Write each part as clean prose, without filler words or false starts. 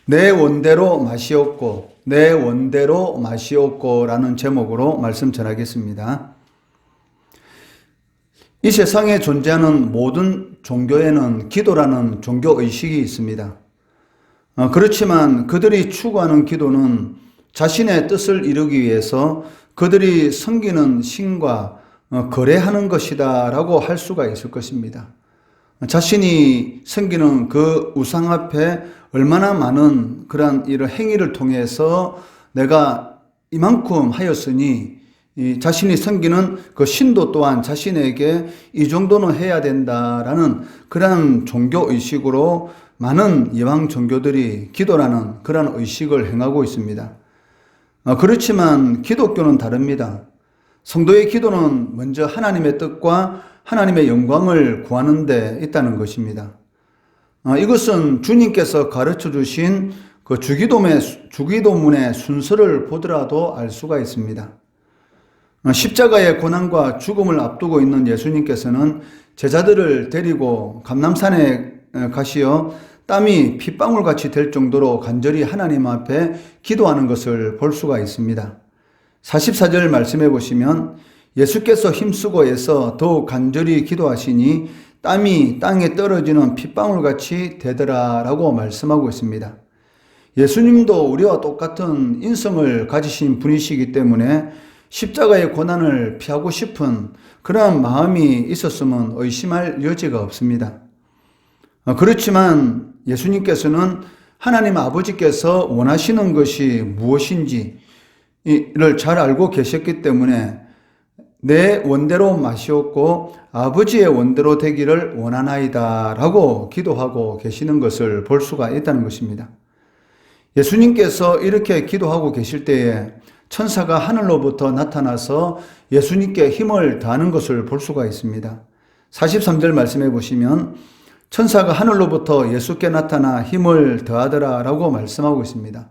내 원대로 마시옵고 내 원대로 마시옵고 라는 제목으로 말씀 전하겠습니다. 이 세상에 존재하는 모든 종교에는 기도라는 종교의식이 있습니다. 그렇지만 그들이 추구하는 기도는 자신의 뜻을 이루기 위해서 그들이 섬기는 신과 거래하는 것이다 라고 할 수가 있을 것입니다. 자신이 섬기는 그 우상 앞에 얼마나 많은 그러한 이런 행위를 통해서 내가 이만큼 하였으니 자신이 섬기는 그 신도 또한 자신에게 이 정도는 해야 된다라는 그러한 종교의식으로 많은 이방 종교들이 기도라는 그러한 의식을 행하고 있습니다. 그렇지만 기독교는 다릅니다. 성도의 기도는 먼저 하나님의 뜻과 하나님의 영광을 구하는 데 있다는 것입니다. 이것은 주님께서 가르쳐 주신 그 주기도문의 순서를 보더라도 알 수가 있습니다. 십자가의 고난과 죽음을 앞두고 있는 예수님께서는 제자들을 데리고 감람산에 가시어 땀이 핏방울같이 될 정도로 간절히 하나님 앞에 기도하는 것을 볼 수가 있습니다. 44절 말씀해 보시면 예수께서 힘쓰고 애써 더욱 간절히 기도하시니 땀이 땅에 떨어지는 핏방울같이 되더라 라고 말씀하고 있습니다. 예수님도 우리와 똑같은 인성을 가지신 분이시기 때문에 십자가의 고난을 피하고 싶은 그러한 마음이 있었으면 의심할 여지가 없습니다. 그렇지만 예수님께서는 하나님 아버지께서 원하시는 것이 무엇인지를 잘 알고 계셨기 때문에 내 원대로 마시옵고 아버지의 원대로 되기를 원하나이다 라고 기도하고 계시는 것을 볼 수가 있다는 것입니다. 예수님께서 이렇게 기도하고 계실 때에 천사가 하늘로부터 나타나서 예수님께 힘을 다하는 것을 볼 수가 있습니다. 43절 말씀해 보시면 천사가 하늘로부터 예수께 나타나 힘을 더하더라 라고 말씀하고 있습니다.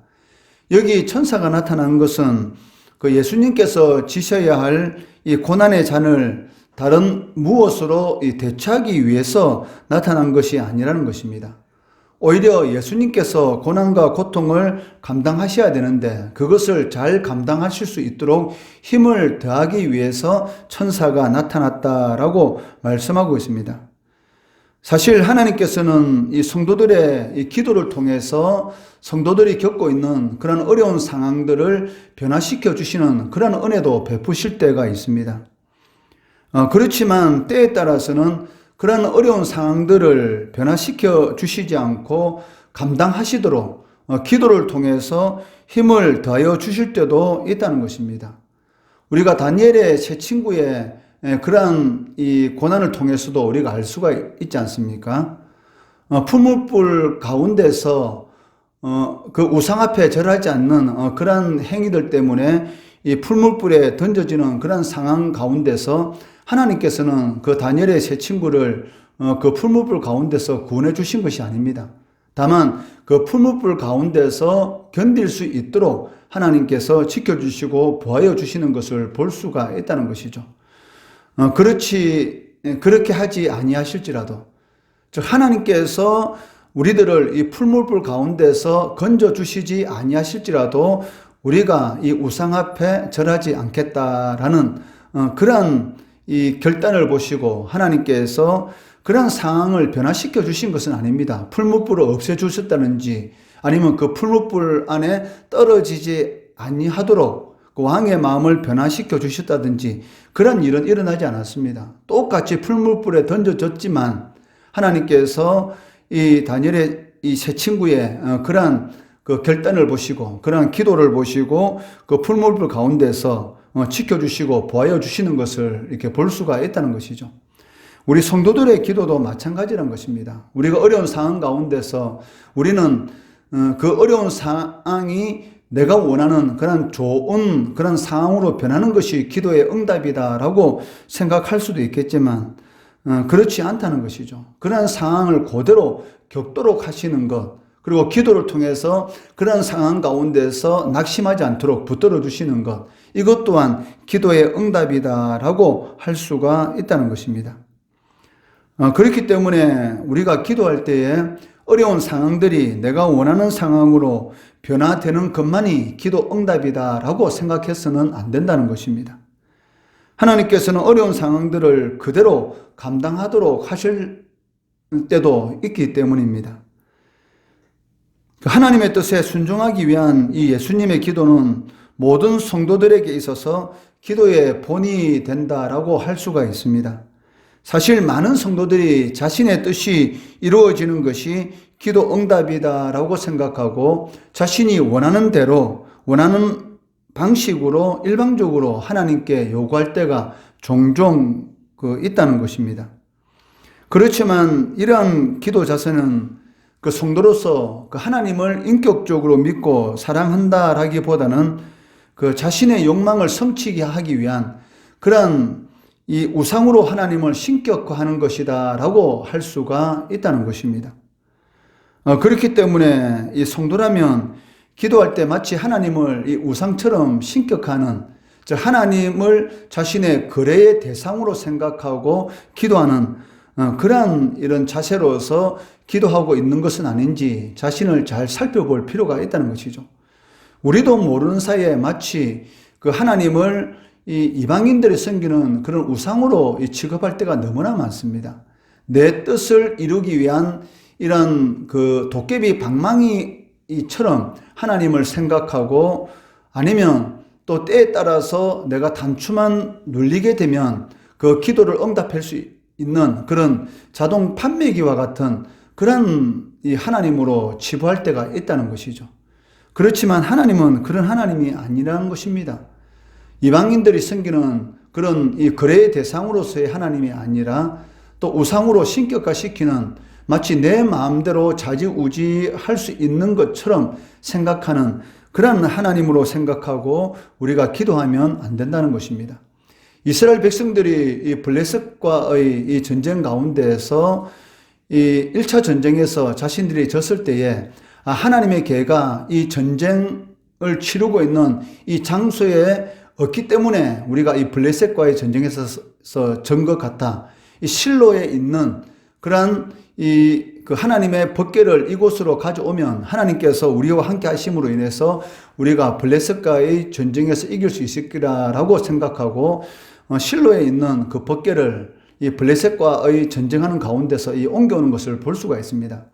여기 천사가 나타난 것은 그 예수님께서 지셔야 할 이 고난의 잔을 다른 무엇으로 대처하기 위해서 나타난 것이 아니라는 것입니다. 오히려 예수님께서 고난과 고통을 감당하셔야 되는데 그것을 잘 감당하실 수 있도록 힘을 더하기 위해서 천사가 나타났다라고 말씀하고 있습니다. 사실 하나님께서는 이 성도들의 이 기도를 통해서 성도들이 겪고 있는 그런 어려운 상황들을 변화시켜 주시는 그런 은혜도 베푸실 때가 있습니다. 그렇지만 때에 따라서는 그런 어려운 상황들을 변화시켜 주시지 않고 감당하시도록 기도를 통해서 힘을 더하여 주실 때도 있다는 것입니다. 우리가 다니엘의 세 친구의 그러한 이 고난을 통해서도 우리가 알 수가 있지 않습니까? 풀무불 가운데서 그 우상 앞에 절하지 않는 그러한 행위들 때문에 이 풀무불에 던져지는 그런 상황 가운데서 하나님께서는 그 다니엘의 세 친구를 그 풀무불 가운데서 구원해 주신 것이 아닙니다. 다만 그 풀무불 가운데서 견딜 수 있도록 하나님께서 지켜주시고 보호해 주시는 것을 볼 수가 있다는 것이죠. 그렇게 하지 아니하실지라도, 즉 하나님께서 우리들을 이 풀무불 가운데서 건져 주시지 아니하실지라도 우리가 이 우상 앞에 절하지 않겠다라는 그러한 이 결단을 보시고 하나님께서 그런 상황을 변화시켜 주신 것은 아닙니다. 풀무불을 없애 주셨다든지 아니면 그 풀무불 안에 떨어지지 아니하도록 그 왕의 마음을 변화시켜 주셨다든지 그런 일은 일어나지 않았습니다. 똑같이 풀무불에 던져졌지만 하나님께서 이 다니엘의 이 세 친구의 그러한 그 결단을 보시고 그러한 기도를 보시고 그 풀무불 가운데서 지켜주시고 보호해 주시는 것을 이렇게 볼 수가 있다는 것이죠. 우리 성도들의 기도도 마찬가지란 것입니다. 우리가 어려운 상황 가운데서 우리는 그 어려운 상황이 내가 원하는 그런 좋은 그런 상황으로 변하는 것이 기도의 응답이다라고 생각할 수도 있겠지만 그렇지 않다는 것이죠. 그러한 상황을 그대로 겪도록 하시는 것, 그리고 기도를 통해서 그런 상황 가운데서 낙심하지 않도록 붙들어 주시는 것, 이것 또한 기도의 응답이다라고 할 수가 있다는 것입니다. 그렇기 때문에 우리가 기도할 때에 어려운 상황들이 내가 원하는 상황으로 변화되는 것만이 기도 응답이다라고 생각해서는 안 된다는 것입니다. 하나님께서는 어려운 상황들을 그대로 감당하도록 하실 때도 있기 때문입니다. 하나님의 뜻에 순종하기 위한 이 예수님의 기도는 모든 성도들에게 있어서 기도의 본이 된다라고 할 수가 있습니다. 사실 많은 성도들이 자신의 뜻이 이루어지는 것이 기도 응답이다라고 생각하고 자신이 원하는 대로 원하는 방식으로 일방적으로 하나님께 요구할 때가 종종 있다는 것입니다. 그렇지만 이러한 기도 자세는 그 성도로서 그 하나님을 인격적으로 믿고 사랑한다라기보다는 그 자신의 욕망을 성취하게 하기 위한 그런 이 우상으로 하나님을 신격화하는 것이다라고 할 수가 있다는 것입니다. 그렇기 때문에 이 성도라면 기도할 때 마치 하나님을 이 우상처럼 신격화하는, 즉 하나님을 자신의 거래의 대상으로 생각하고 기도하는 그러한 이런 자세로서 기도하고 있는 것은 아닌지 자신을 잘 살펴볼 필요가 있다는 것이죠. 우리도 모르는 사이에 마치 그 하나님을 이 이방인들이 섬기는 그런 우상으로 취급할 때가 너무나 많습니다. 내 뜻을 이루기 위한 이런 그 도깨비 방망이처럼 하나님을 생각하고, 아니면 또 때에 따라서 내가 단추만 눌리게 되면 그 기도를 응답할 수 있는 그런 자동 판매기와 같은 그런 이 하나님으로 치부할 때가 있다는 것이죠. 그렇지만 하나님은 그런 하나님이 아니라는 것입니다. 이방인들이 섬기는 그런 이 거래의 대상으로서의 하나님이 아니라 또 우상으로 신격화시키는, 마치 내 마음대로 좌지우지할 수 있는 것처럼 생각하는 그런 하나님으로 생각하고 우리가 기도하면 안 된다는 것입니다. 이스라엘 백성들이 이 블레셋과의 이 전쟁 가운데에서 이 1차 전쟁에서 자신들이 졌을 때에 하나님의 계가 이 전쟁을 치르고 있는 이 장소에 없기 때문에 우리가 이 블레셋과의 전쟁에서 전 것 같다. 이 실로에 있는 그러한 그 하나님의 법궤를 이곳으로 가져오면 하나님께서 우리와 함께 하심으로 인해서 우리가 블레셋과의 전쟁에서 이길 수 있을 거라고 생각하고 실로에 있는 그 법궤를 이 블레셋과의 전쟁하는 가운데서 옮겨오는 것을 볼 수가 있습니다.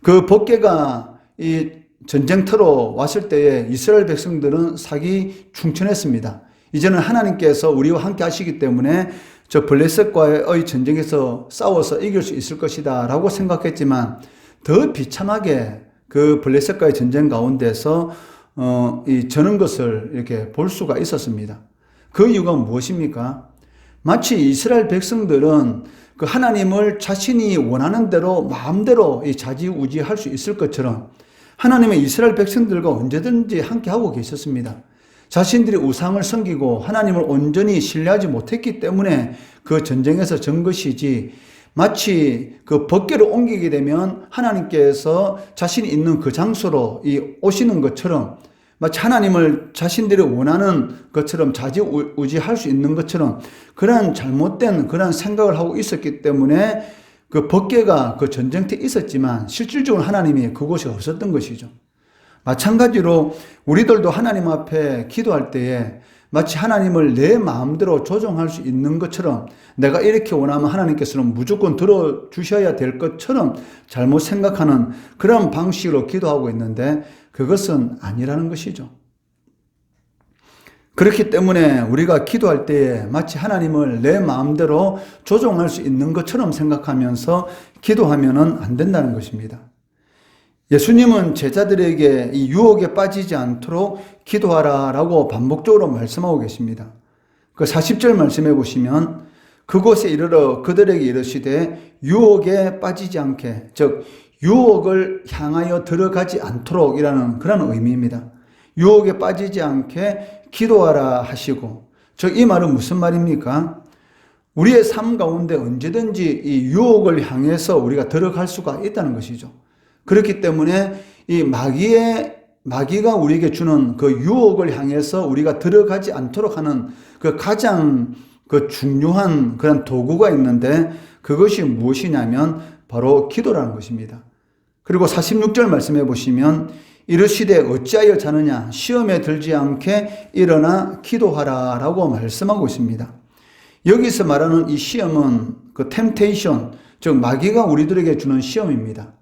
그 법궤가 이 전쟁터로 왔을 때에 이스라엘 백성들은 사기 충천했습니다. 이제는 하나님께서 우리와 함께 하시기 때문에 저 블레셋과의 전쟁에서 싸워서 이길 수 있을 것이다 라고 생각했지만 더 비참하게 그 블레셋과의 전쟁 가운데서 저는 것을 이렇게 볼 수가 있었습니다. 그 이유가 무엇입니까? 마치 이스라엘 백성들은 그 하나님을 자신이 원하는 대로 마음대로 좌지우지할 수 있을 것처럼 하나님의 이스라엘 백성들과 언제든지 함께 하고 계셨습니다. 자신들이 우상을 섬기고 하나님을 온전히 신뢰하지 못했기 때문에 그 전쟁에서 전 것이지, 마치 그 법궤를 옮기게 되면 하나님께서 자신이 있는 그 장소로 오시는 것처럼, 마치 하나님을 자신들이 원하는 것처럼 좌지우지할 수 있는 것처럼 그런 잘못된 그런 생각을 하고 있었기 때문에 그 법궤가 그 전쟁터에 있었지만 실질적으로 하나님이 그곳에 없었던 것이죠. 마찬가지로 우리들도 하나님 앞에 기도할 때에 마치 하나님을 내 마음대로 조정할 수 있는 것처럼, 내가 이렇게 원하면 하나님께서는 무조건 들어주셔야 될 것처럼 잘못 생각하는 그런 방식으로 기도하고 있는데 그것은 아니라는 것이죠. 그렇기 때문에 우리가 기도할 때에 마치 하나님을 내 마음대로 조종할 수 있는 것처럼 생각하면서 기도하면은 안 된다는 것입니다. 예수님은 제자들에게 이 유혹에 빠지지 않도록 기도하라라고 반복적으로 말씀하고 계십니다. 그 40절 말씀해 보시면 그곳에 이르러 그들에게 이르시되 유혹에 빠지지 않게, 즉 유혹을 향하여 들어가지 않도록이라는 그런 의미입니다. 유혹에 빠지지 않게 기도하라 하시고, 즉 이 말은 무슨 말입니까? 우리의 삶 가운데 언제든지 이 유혹을 향해서 우리가 들어갈 수가 있다는 것이죠. 그렇기 때문에 이 마귀가 우리에게 주는 그 유혹을 향해서 우리가 들어가지 않도록 하는 그 가장 그 중요한 그런 도구가 있는데 그것이 무엇이냐면 바로 기도라는 것입니다. 그리고 46절 말씀해 보시면 이르시되 어찌하여 자느냐 시험에 들지 않게 일어나 기도하라 라고 말씀하고 있습니다. 여기서 말하는 이 시험은 그 템테이션, 즉 마귀가 우리들에게 주는 시험입니다.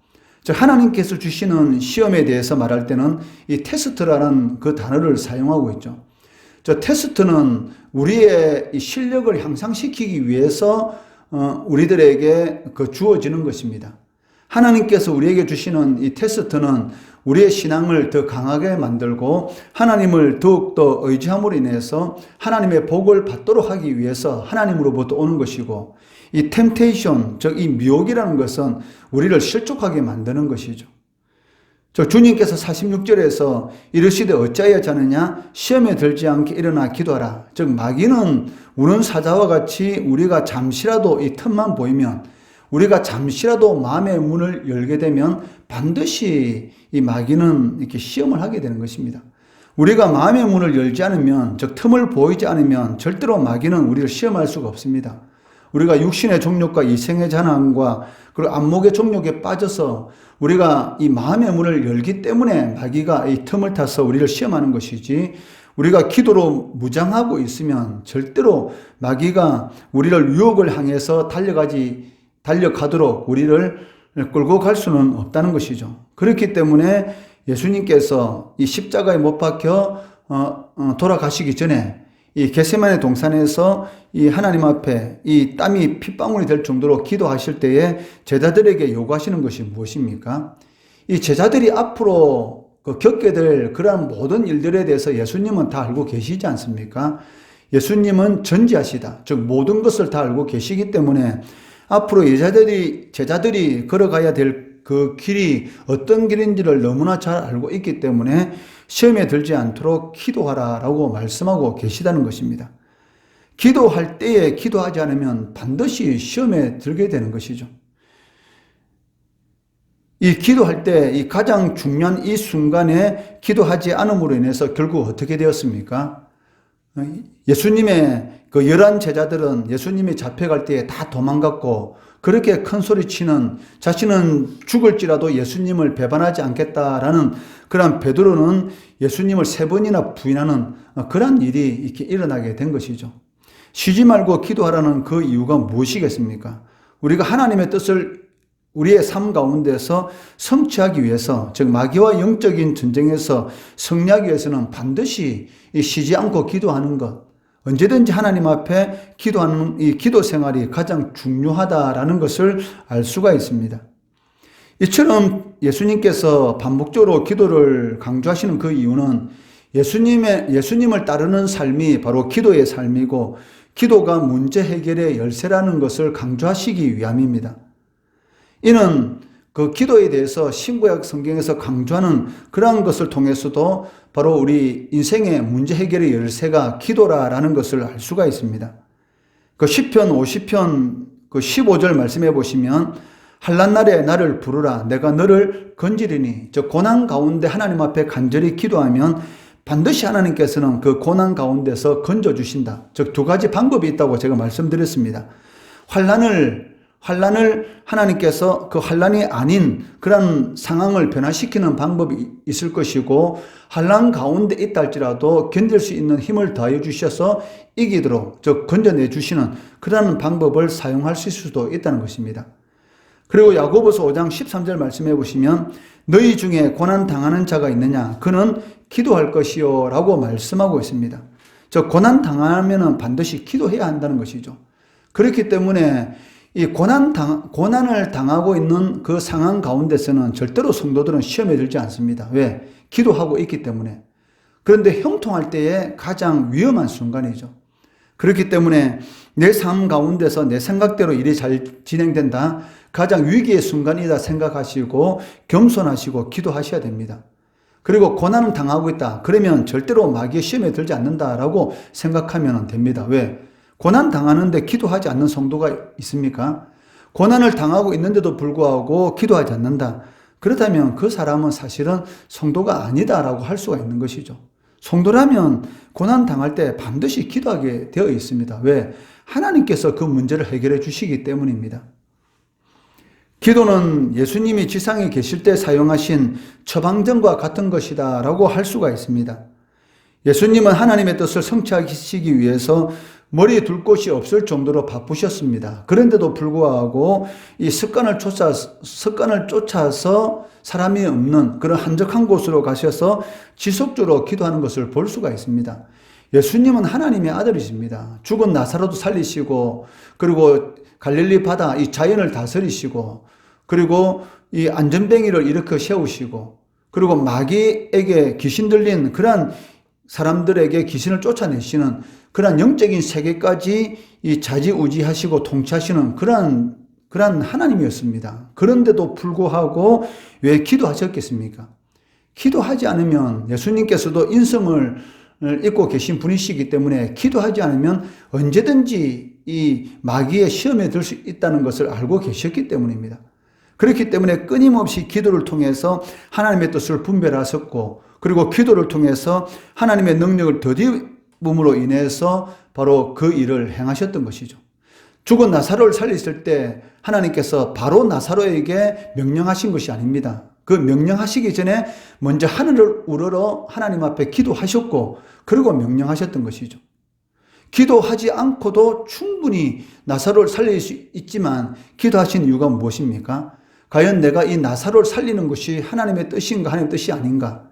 즉 하나님께서 주시는 시험에 대해서 말할 때는 이 테스트라는 그 단어를 사용하고 있죠. 저 테스트는 우리의 이 실력을 향상시키기 위해서 우리들에게 그 주어지는 것입니다. 하나님께서 우리에게 주시는 이 테스트는 우리의 신앙을 더 강하게 만들고 하나님을 더욱더 의지함으로 인해서 하나님의 복을 받도록 하기 위해서 하나님으로부터 오는 것이고, 이 템테이션, 즉 이 미혹이라는 것은 우리를 실족하게 만드는 것이죠. 주님께서 46절에서 이르시되 어찌하여 자느냐 시험에 들지 않게 일어나 기도하라. 즉 마귀는 우는 사자와 같이 우리가 잠시라도 이 틈만 보이면, 우리가 잠시라도 마음의 문을 열게 되면 반드시 이 마귀는 이렇게 시험을 하게 되는 것입니다. 우리가 마음의 문을 열지 않으면, 즉 틈을 보이지 않으면 절대로 마귀는 우리를 시험할 수가 없습니다. 우리가 육신의 종욕과 이생의 잔함과 그리고 안목의 종욕에 빠져서 우리가 이 마음의 문을 열기 때문에 마귀가 이 틈을 타서 우리를 시험하는 것이지, 우리가 기도로 무장하고 있으면 절대로 마귀가 우리를 유혹을 향해서 달려가도록 우리를 끌고 갈 수는 없다는 것이죠. 그렇기 때문에 예수님께서 이 십자가에 못 박혀 돌아가시기 전에 이 겟세마네 동산에서 이 하나님 앞에 이 땀이 핏방울이 될 정도로 기도하실 때에 제자들에게 요구하시는 것이 무엇입니까? 이 제자들이 앞으로 겪게 될 그러한 모든 일들에 대해서 예수님은 다 알고 계시지 않습니까? 예수님은 전지하시다. 즉 모든 것을 다 알고 계시기 때문에 앞으로 제자들이 걸어가야 될 그 길이 어떤 길인지를 너무나 잘 알고 있기 때문에 시험에 들지 않도록 기도하라라고 말씀하고 계시다는 것입니다. 기도할 때에 기도하지 않으면 반드시 시험에 들게 되는 것이죠. 이 기도할 때 이 가장 중요한 이 순간에 기도하지 않음으로 인해서 결국 어떻게 되었습니까? 예수님의 그 11 제자들은 예수님이 잡혀갈 때에 다 도망갔고, 그렇게 큰 소리 치는, 자신은 죽을지라도 예수님을 배반하지 않겠다라는 그런 베드로는 예수님을 3번이나 부인하는 그런 일이 이렇게 일어나게 된 것이죠. 쉬지 말고 기도하라는 그 이유가 무엇이겠습니까? 우리가 하나님의 뜻을 우리의 삶 가운데서 성취하기 위해서, 즉 마귀와 영적인 전쟁에서 승리하기 위해서는 반드시 쉬지 않고 기도하는 것, 언제든지 하나님 앞에 기도하는 이 기도 생활이 가장 중요하다라는 것을 알 수가 있습니다. 이처럼 예수님께서 반복적으로 기도를 강조하시는 그 이유는 예수님을 따르는 삶이 바로 기도의 삶이고, 기도가 문제 해결의 열쇠라는 것을 강조하시기 위함입니다. 이는 그 기도에 대해서 신구약 성경에서 강조하는 그러한 것을 통해서도 바로 우리 인생의 문제 해결의 열쇠가 기도라라는 것을 알 수가 있습니다. 그 시편 50편 그 15절 말씀해 보시면 환난 날에 나를 부르라 내가 너를 건지리니, 저 고난 가운데 하나님 앞에 간절히 기도하면 반드시 하나님께서는 그 고난 가운데서 건져주신다. 즉 2가지 방법이 있다고 제가 말씀드렸습니다. 환난을 하나님께서 그 환난이 아닌 그런 상황을 변화시키는 방법이 있을 것이고, 환난 가운데 있다 할지라도 견딜 수 있는 힘을 더해 주셔서 이기도록, 즉 건져내 주시는 그런 방법을 사용할 수도 있다는 것입니다. 그리고 야고보서 5장 13절 말씀해 보시면 너희 중에 고난 당하는 자가 있느냐 그는 기도할 것이요 라고 말씀하고 있습니다. 즉 고난 당하면 반드시 기도해야 한다는 것이죠. 그렇기 때문에 이 고난을 당하고 있는 그 상황 가운데서는 절대로 성도들은 시험에 들지 않습니다. 왜? 기도하고 있기 때문에. 그런데 형통할 때에 가장 위험한 순간이죠. 그렇기 때문에 내 삶 가운데서 내 생각대로 일이 잘 진행된다, 가장 위기의 순간이다 생각하시고 겸손하시고 기도하셔야 됩니다. 그리고 고난을 당하고 있다, 그러면 절대로 마귀의 시험에 들지 않는다라고 생각하면 됩니다. 왜? 고난 당하는데 기도하지 않는 성도가 있습니까? 고난을 당하고 있는데도 불구하고 기도하지 않는다. 그렇다면 그 사람은 사실은 성도가 아니다라고 할 수가 있는 것이죠. 성도라면 고난 당할 때 반드시 기도하게 되어 있습니다. 왜? 하나님께서 그 문제를 해결해 주시기 때문입니다. 기도는 예수님이 지상에 계실 때 사용하신 처방전과 같은 것이다 라고 할 수가 있습니다. 예수님은 하나님의 뜻을 성취하시기 위해서 머리에 둘 곳이 없을 정도로 바쁘셨습니다. 그런데도 불구하고 이 습관을 쫓아서 사람이 없는 그런 한적한 곳으로 가셔서 지속적으로 기도하는 것을 볼 수가 있습니다. 예수님은 하나님의 아들이십니다. 죽은 나사로도 살리시고, 그리고 갈릴리 바다 이 자연을 다스리시고, 그리고 이 안전뱅이를 일으켜 세우시고, 그리고 마귀에게 귀신 들린 그러한 사람들에게 귀신을 쫓아내시는 그러한 영적인 세계까지 이 좌지우지하시고 통치하시는 그러한 하나님이었습니다. 그런데도 불구하고 왜 기도하셨겠습니까? 기도하지 않으면, 예수님께서도 인성을 입고 계신 분이시기 때문에 기도하지 않으면 언제든지 이 마귀의 시험에 들 수 있다는 것을 알고 계셨기 때문입니다. 그렇기 때문에 끊임없이 기도를 통해서 하나님의 뜻을 분별하셨고, 그리고 기도를 통해서 하나님의 능력을 더디움으로 인해서 바로 그 일을 행하셨던 것이죠. 죽은 나사로를 살리실 때 하나님께서 바로 나사로에게 명령하신 것이 아닙니다. 그 명령하시기 전에 먼저 하늘을 우러러 하나님 앞에 기도하셨고, 그리고 명령하셨던 것이죠. 기도하지 않고도 충분히 나사로를 살릴 수 있지만 기도하신 이유가 무엇입니까? 과연 내가 이 나사로를 살리는 것이 하나님의 뜻인가, 하나님의 뜻이 아닌가?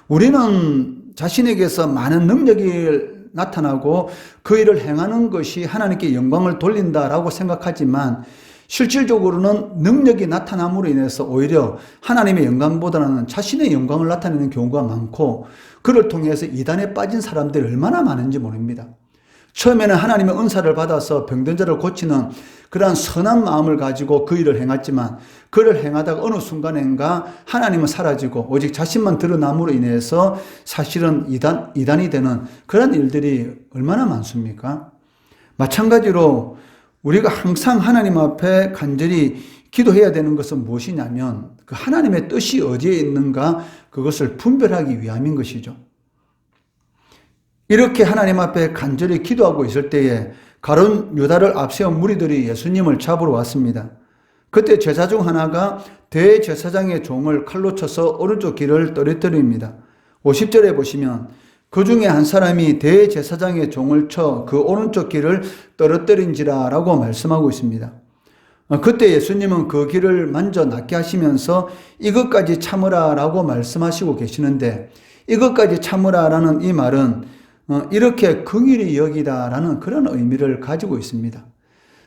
우리는 자신에게서 많은 능력이 나타나고 그 일을 행하는 것이 하나님께 영광을 돌린다라고 생각하지만, 실질적으로는 능력이 나타남으로 인해서 오히려 하나님의 영광보다는 자신의 영광을 나타내는 경우가 많고, 그를 통해서 이단에 빠진 사람들이 얼마나 많은지 모릅니다. 처음에는 하나님의 은사를 받아서 병든 자를 고치는 그러한 선한 마음을 가지고 그 일을 행했지만, 그를 행하다가 어느 순간인가 하나님은 사라지고 오직 자신만 드러남으로 인해서 사실은 이단이 되는 그런 일들이 얼마나 많습니까? 마찬가지로 우리가 항상 하나님 앞에 간절히 기도해야 되는 것은 무엇이냐면, 그 하나님의 뜻이 어디에 있는가, 그것을 분별하기 위함인 것이죠. 이렇게 하나님 앞에 간절히 기도하고 있을 때에 가룟 유다를 앞세운 무리들이 예수님을 잡으러 왔습니다. 그때 제사 중 하나가 대제사장의 종을 칼로 쳐서 오른쪽 귀를 떨어뜨립니다. 50절에 보시면 그 중에 한 사람이 대제사장의 종을 쳐 그 오른쪽 귀를 떨어뜨린지라 라고 말씀하고 있습니다. 그때 예수님은 그 귀를 만져 낫게 하시면서 이것까지 참으라 라고 말씀하시고 계시는데, 이것까지 참으라 라는 이 말은 이렇게 긍휼히 여기다라는 그런 의미를 가지고 있습니다.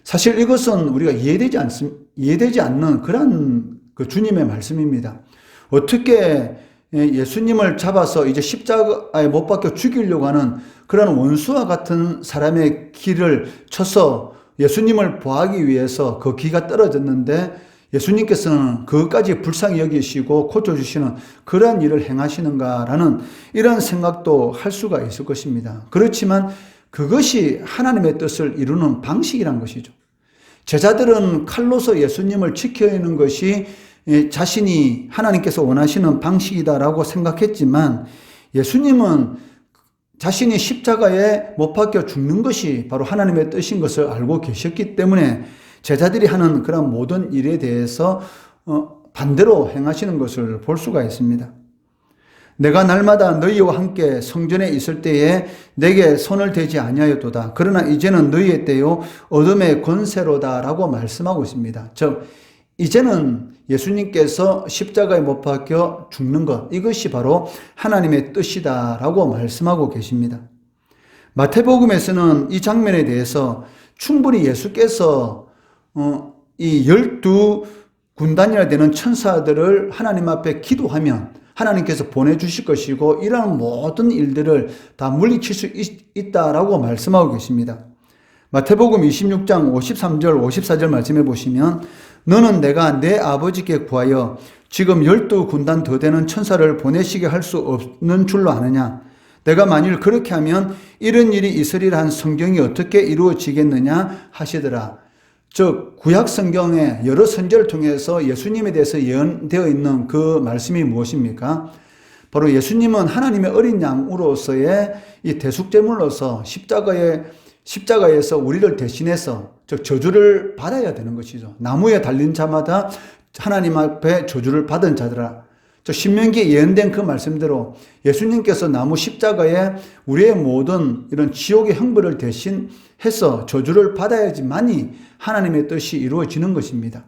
사실 이것은 우리가 이해되지 않는 그런 그 주님의 말씀입니다. 어떻게 예수님을 잡아서 이제 십자가에 못 박혀 죽이려고 하는 그런 원수와 같은 사람의 귀를 쳐서 예수님을 보하기 위해서 그 귀가 떨어졌는데, 예수님께서는 그것까지 불쌍히 여기시고 고쳐주시는 그런 일을 행하시는가라는 이런 생각도 할 수가 있을 것입니다. 그렇지만 그것이 하나님의 뜻을 이루는 방식이란 것이죠. 제자들은 칼로서 예수님을 지켜야 하는 것이 자신이 하나님께서 원하시는 방식이다라고 생각했지만, 예수님은 자신이 십자가에 못 박혀 죽는 것이 바로 하나님의 뜻인 것을 알고 계셨기 때문에 제자들이 하는 그런 모든 일에 대해서 반대로 행하시는 것을 볼 수가 있습니다. 내가 날마다 너희와 함께 성전에 있을 때에 내게 손을 대지 아니하였도다. 그러나 이제는 너희의 때요 어둠의 권세로다 라고 말씀하고 있습니다. 즉 이제는 예수님께서 십자가에 못 박혀 죽는 것, 이것이 바로 하나님의 뜻이다 라고 말씀하고 계십니다. 마태복음에서는 이 장면에 대해서 충분히 예수께서 이 12군단이나 되는 천사들을 하나님 앞에 기도하면 하나님께서 보내주실 것이고, 이러한 모든 일들을 다 물리칠 수 있다라고 말씀하고 계십니다. 마태복음 26장 53절 54절 말씀해 보시면, 너는 내가 내 아버지께 구하여 지금 12군단 더 되는 천사를 보내시게 할 수 없는 줄로 아느냐? 내가 만일 그렇게 하면 이런 일이 있으리라 한 성경이 어떻게 이루어지겠느냐 하시더라. 즉 구약 성경의 여러 선지를 통해서 예수님에 대해서 예언되어 있는 그 말씀이 무엇입니까? 바로 예수님은 하나님의 어린 양으로서의 이 대속제물로서 십자가에 십자가에서 우리를 대신해서 즉 저주를 받아야 되는 것이죠. 나무에 달린 자마다 하나님 앞에 저주를 받은 자들아. 신명기에 예언된 그 말씀대로 예수님께서 나무 십자가에 우리의 모든 이런 지옥의 형벌을 대신해서 저주를 받아야지만이 하나님의 뜻이 이루어지는 것입니다.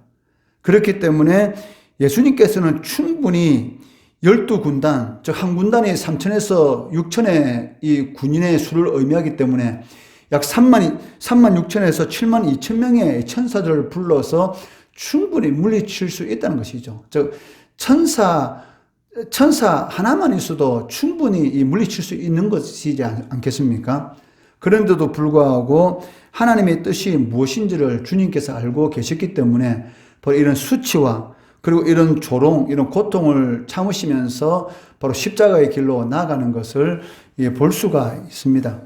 그렇기 때문에 예수님께서는 충분히 12군단, 즉 한 군단이 3천에서 6천의 이 군인의 수를 의미하기 때문에 약 3만 6천에서 7만 2천 명의 천사들을 불러서 충분히 물리칠 수 있다는 것이죠. 즉 천사 하나만 있어도 충분히 물리칠 수 있는 것이지 않겠습니까? 그런데도 불구하고 하나님의 뜻이 무엇인지를 주님께서 알고 계셨기 때문에 바로 이런 수치와 그리고 이런 조롱, 이런 고통을 참으시면서 바로 십자가의 길로 나아가는 것을 볼 수가 있습니다.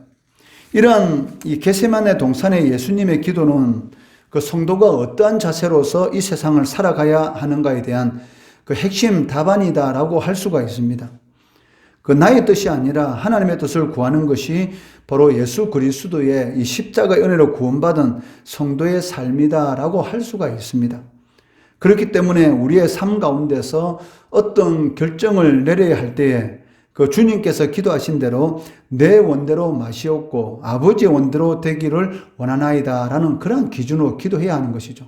이러한 이 겟세마네 동산의 예수님의 기도는 그 성도가 어떠한 자세로서 이 세상을 살아가야 하는가에 대한 그 핵심 답안이다라고 할 수가 있습니다. 그 나의 뜻이 아니라 하나님의 뜻을 구하는 것이 바로 예수 그리스도의 이 십자가의 은혜로 구원받은 성도의 삶이다라고 할 수가 있습니다. 그렇기 때문에 우리의 삶 가운데서 어떤 결정을 내려야 할 때에 그 주님께서 기도하신 대로 내 원대로 마시옵고 아버지의 원대로 되기를 원하나이다 라는 그런 기준으로 기도해야 하는 것이죠.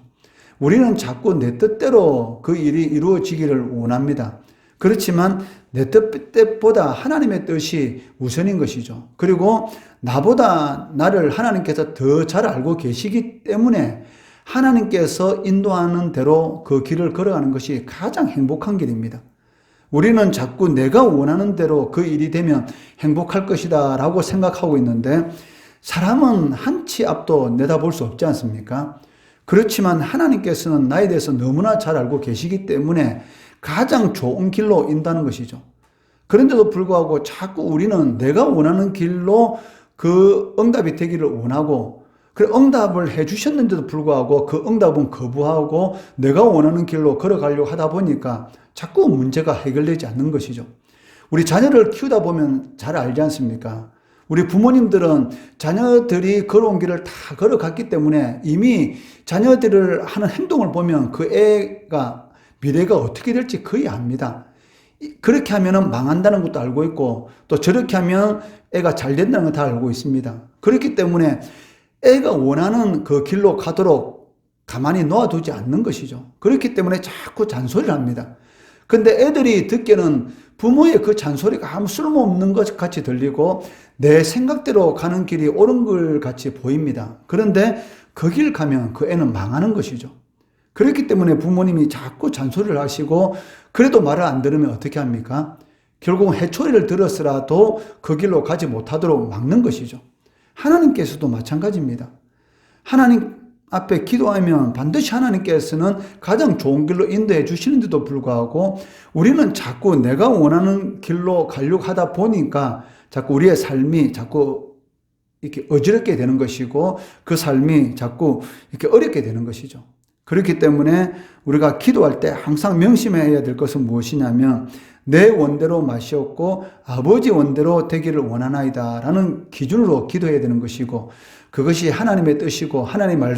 우리는 자꾸 내 뜻대로 그 일이 이루어지기를 원합니다. 그렇지만 내 뜻보다 하나님의 뜻이 우선인 것이죠. 그리고 나보다 나를 하나님께서 더 잘 알고 계시기 때문에 하나님께서 인도하는 대로 그 길을 걸어가는 것이 가장 행복한 길입니다. 우리는 자꾸 내가 원하는 대로 그 일이 되면 행복할 것이다 라고 생각하고 있는데 사람은 한 치 앞도 내다볼 수 없지 않습니까? 그렇지만 하나님께서는 나에 대해서 너무나 잘 알고 계시기 때문에 가장 좋은 길로 인도하는 것이죠. 그런데도 불구하고 자꾸 우리는 내가 원하는 길로 그 응답이 되기를 원하고 그 응답을 해 주셨는데도 불구하고 그 응답은 거부하고 내가 원하는 길로 걸어가려고 하다 보니까 자꾸 문제가 해결되지 않는 것이죠. 우리 자녀를 키우다 보면 잘 알지 않습니까? 우리 부모님들은 자녀들이 걸어온 길을 다 걸어갔기 때문에 이미 자녀들을 하는 행동을 보면 그 애가 미래가 어떻게 될지 거의 압니다. 그렇게 하면 망한다는 것도 알고 있고 또 저렇게 하면 애가 잘 된다는 걸 다 알고 있습니다. 그렇기 때문에 애가 원하는 그 길로 가도록 가만히 놓아두지 않는 것이죠. 그렇기 때문에 자꾸 잔소리를 합니다. 근데 애들이 듣기에는 부모의 그 잔소리가 아무 쓸모없는 것 같이 들리고 내 생각대로 가는 길이 옳은 것 같이 보입니다. 그런데 그 길 가면 그 애는 망하는 것이죠. 그렇기 때문에 부모님이 자꾸 잔소리를 하시고 그래도 말을 안 들으면 어떻게 합니까? 결국 해초리를 들었으라도 그 길로 가지 못하도록 막는 것이죠. 하나님께서도 마찬가지입니다. 하나님 앞에 기도하면 반드시 하나님께서는 가장 좋은 길로 인도해 주시는데도 불구하고 우리는 자꾸 내가 원하는 길로 가려고 하다 보니까 자꾸 우리의 삶이 자꾸 이렇게 어지럽게 되는 것이고 그 삶이 자꾸 이렇게 어렵게 되는 것이죠. 그렇기 때문에 우리가 기도할 때 항상 명심해야 될 것은 무엇이냐면 내 원대로 마시옵고 아버지 원대로 되기를 원하나이다 라는 기준으로 기도해야 되는 것이고 그것이 하나님의 뜻이고 하나님의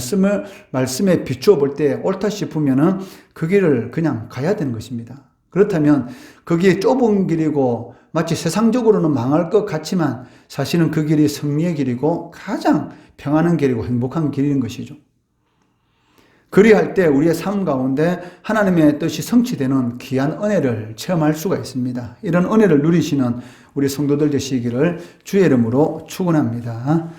말씀에 비추어 볼 때 옳다 싶으면은 그 길을 그냥 가야 되는 것입니다. 그렇다면 그게 좁은 길이고 마치 세상적으로는 망할 것 같지만 사실은 그 길이 승리의 길이고 가장 평안한 길이고 행복한 길인 것이죠. 그리할 때 우리의 삶 가운데 하나님의 뜻이 성취되는 귀한 은혜를 체험할 수가 있습니다. 이런 은혜를 누리시는 우리 성도들 되시기를 주의 이름으로 축원합니다.